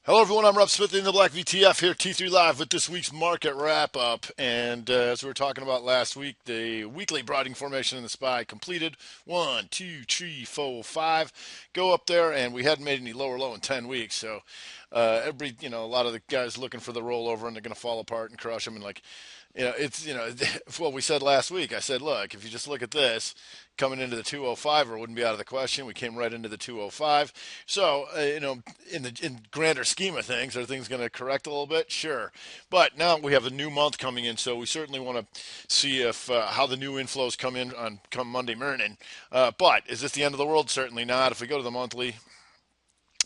Hello, everyone. I'm Rob Smith in the Black VTF here, T3 Live with this week's market wrap up. And as we were talking about last week, the weekly broadening formation in the SPY completed. 1, 2, 3, 4, 5. Go up there, and we hadn't made any lower low in 10 weeks. So a lot of the guys looking for the rollover, and they're going to fall apart and crush them. And what we said last week. I said, look, if you just look at this, coming into the 205 it wouldn't be out of the question. We came right into the 205. So, in grander scheme of things, are things going to correct a little bit? Sure. But now we have a new month coming in, so we certainly want to see if how the new inflows come in on come Monday morning. But is this the end of the world? Certainly not. If we go to the monthly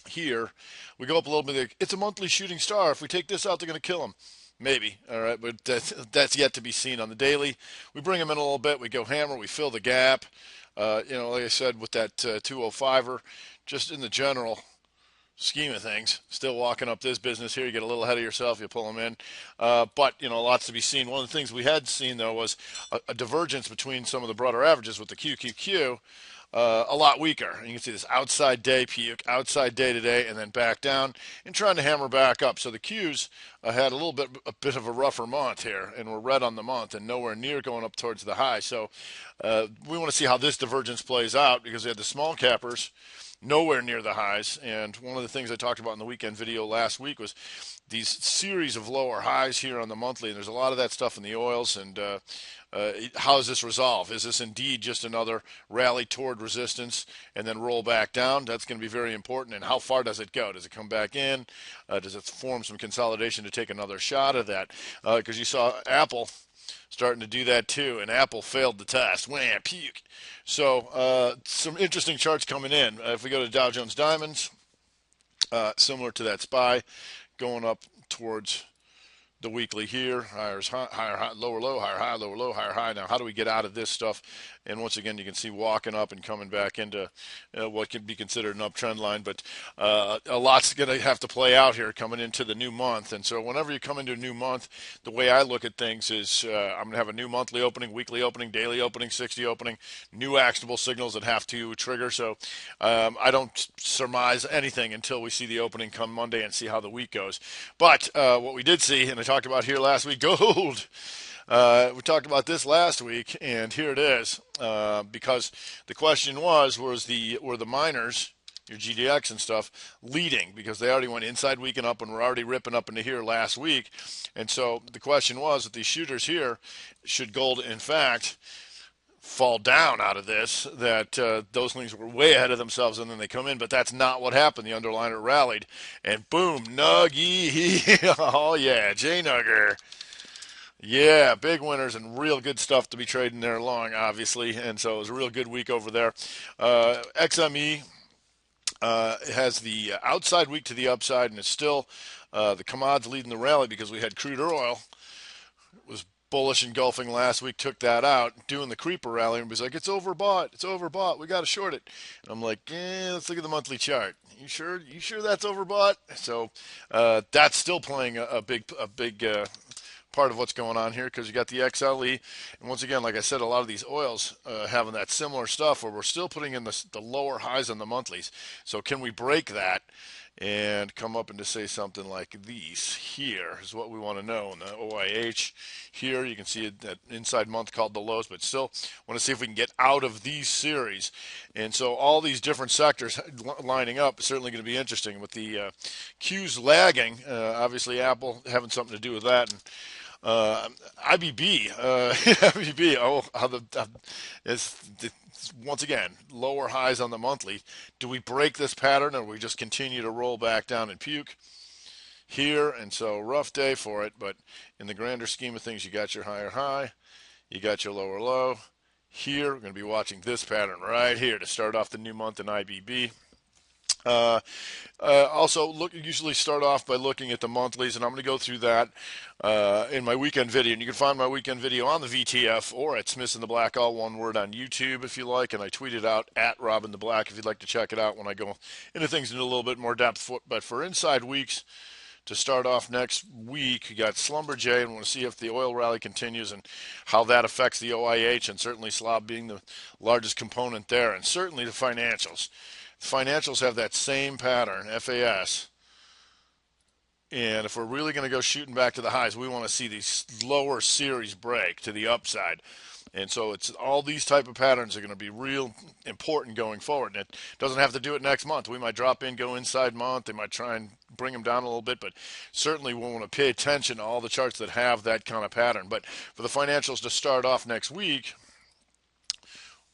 here, we go up a little bit. It's a monthly shooting star. If we take this out, they're going to kill them. Maybe. All right. But that's yet to be seen on the daily. We bring them in a little bit. We go hammer. We fill the gap. Like I said, with that 205er, just in the general scheme of things, still walking up this business here. You get a little ahead of yourself. You pull them in. But lots to be seen. One of the things we had seen, though, was a divergence between some of the broader averages with the QQQ a lot weaker. And you can see this outside day puke, outside day today, and then back down and trying to hammer back up. So the Qs had a bit of a rougher month here, and we're red on the month and nowhere near going up towards the high. So we want to see how this divergence plays out because we had the small cappers nowhere near the highs. And one of the things I talked about in the weekend video last week was these series of lower highs here on the monthly. And there's a lot of that stuff in the oils. And how does this resolve? Is this indeed just another rally toward resistance and then roll back down? That's going to be very important. And how far does it go? Does it come back in? Does it form some consolidation to take another shot of that? Because you saw Apple starting to do that too, and Apple failed the test. Wham, puke. So some interesting charts coming in. If we go to Dow Jones Diamonds, similar to that SPY, going up towards the weekly here, higher, higher, lower, low, higher, high, lower, low, higher, high. Now, how do we get out of this stuff? And once again, you can see walking up and coming back into what can be considered an uptrend line. But a lot's going to have to play out here coming into the new month. And so whenever you come into a new month, the way I look at things is I'm going to have a new monthly opening, weekly opening, daily opening, 60 opening, new actionable signals that have to trigger. So I don't surmise anything until we see the opening come Monday and see how the week goes. But what we did see, and I talked about here last week, gold. We talked about this last week, and here it is. Because the question were the miners, your GDX and stuff, leading because they already went inside week and up and were already ripping up into here last week. And so the question was that these shooters here, should gold in fact fall down out of this, that those things were way ahead of themselves and then they come in, but that's not what happened. The underliner rallied and boom, nuggy. Oh yeah, J-Nugger. Yeah, big winners and real good stuff to be trading there long, obviously. And so it was a real good week over there. XME has the outside week to the upside, and it's still the commodities leading the rally because we had crude oil. It was bullish engulfing last week, took that out, doing the creeper rally, and was like, it's overbought, we got to short it. And I'm like, let's look at the monthly chart. You sure that's overbought? So that's still playing a big part of what's going on here because you got the XLE, and once again, like I said, a lot of these oils having that similar stuff where we're still putting in the lower highs on the monthlies. So can we break that and come up and to say something like these here is what we want to know. In the OIH here, you can see that inside month called the lows, but still want to see if we can get out of these series. And so all these different sectors lining up is certainly going to be interesting with the Qs lagging. Obviously, Apple having something to do with that. And IBB, IBB. Oh, it's once again lower highs on the monthly. Do we break this pattern, or we just continue to roll back down and puke here? And so rough day for it. But in the grander scheme of things, you got your higher high, you got your lower low. Here, we're going to be watching this pattern right here to start off the new month in IBB. Also, usually start off by looking at the monthlies, and I'm going to go through that in my weekend video. And you can find my weekend video on the VTF or at Smith in the Black, all one word, on YouTube if you like. And I tweet it out at Robin the Black if you'd like to check it out when I go into things in a little bit more depth. But for inside weeks, to start off next week, you got Slumberjay, and want to see if the oil rally continues and how that affects the OIH, and certainly SLOB being the largest component there, and certainly the financials. The financials have that same pattern, FAS, And if we're really going to go shooting back to the highs, we want to see these lower series break to the upside. And so it's all these type of patterns are going to be real important going forward. And it doesn't have to do it next month. We might drop in, go inside month. They might try and bring them down a little bit, but certainly we want to pay attention to all the charts that have that kind of pattern. But for the financials to start off next week,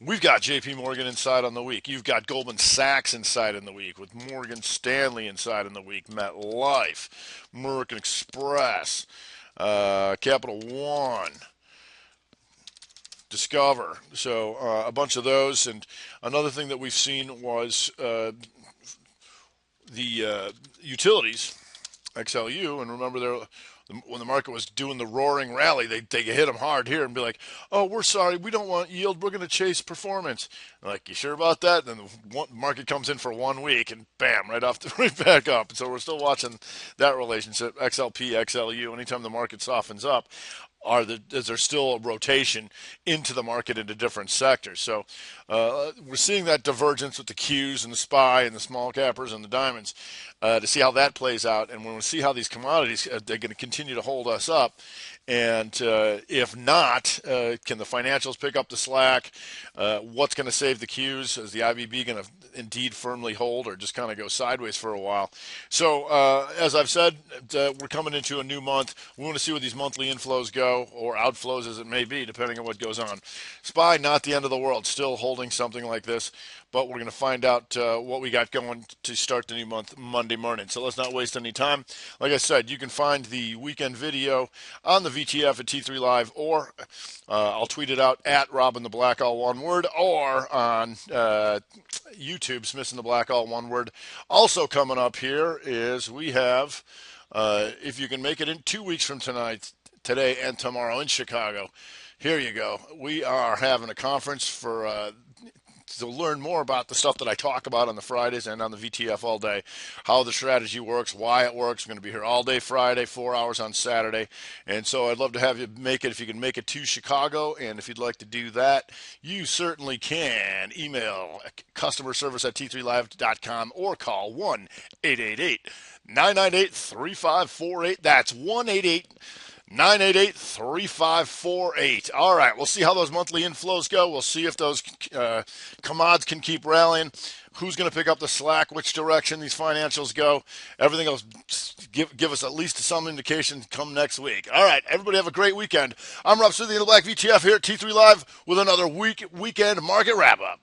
we've got JP Morgan inside on the week. You've got Goldman Sachs inside in the week with Morgan Stanley inside in the week, MetLife, American Express, Capital One, Discover. So a bunch of those. And another thing that we've seen was the utilities, XLU. And remember, when the market was doing the roaring rally, they hit them hard here and be like, "Oh, we're sorry, we don't want yield. We're going to chase performance." Like, you sure about that? Then the market comes in for 1 week and bam, right back up. And so we're still watching that relationship, XLP, XLU. Anytime the market softens up, is there still a rotation into the market into different sectors? So we're seeing that divergence with the Qs and the SPY and the small cappers and the diamonds to see how that plays out. And when we see how these commodities, they're going to continue to hold us up. And if not, can the financials pick up the slack? What's going to save the Qs? Is the IBB going to indeed firmly hold or just kind of go sideways for a while? So as I've said, we're coming into a new month. We want to see where these monthly inflows go, or outflows as it may be, depending on what goes on. SPY, not the end of the world, still holding something like this. But we're going to find out what we got going to start the new month Monday morning. So let's not waste any time. Like I said, you can find the weekend video on the VTF at T3 Live, or I'll tweet it out at Robin the Black, all one word, or on YouTube, Smith and the Black, all one word. Also coming up here is we have, if you can make it in 2 weeks from today and tomorrow in Chicago, here you go. We are having a conference for to learn more about the stuff that I talk about on the Fridays and on the VTF all day, how the strategy works, why it works. We're going to be here all day Friday, 4 hours on Saturday. And so I'd love to have you make it, if you can make it to Chicago. And if you'd like to do that, you certainly can. Email customer service at t3live.com or call 1-888-998-3548. That's 1-888-988-3548. All right, we'll see how those monthly inflows go. We'll see if those commods can keep rallying. Who's going to pick up the slack, which direction these financials go. Everything else, give us at least some indication come next week. All right, everybody have a great weekend. I'm Rob Smith, the Black VTF here at T3 Live with another weekend market wrap-up.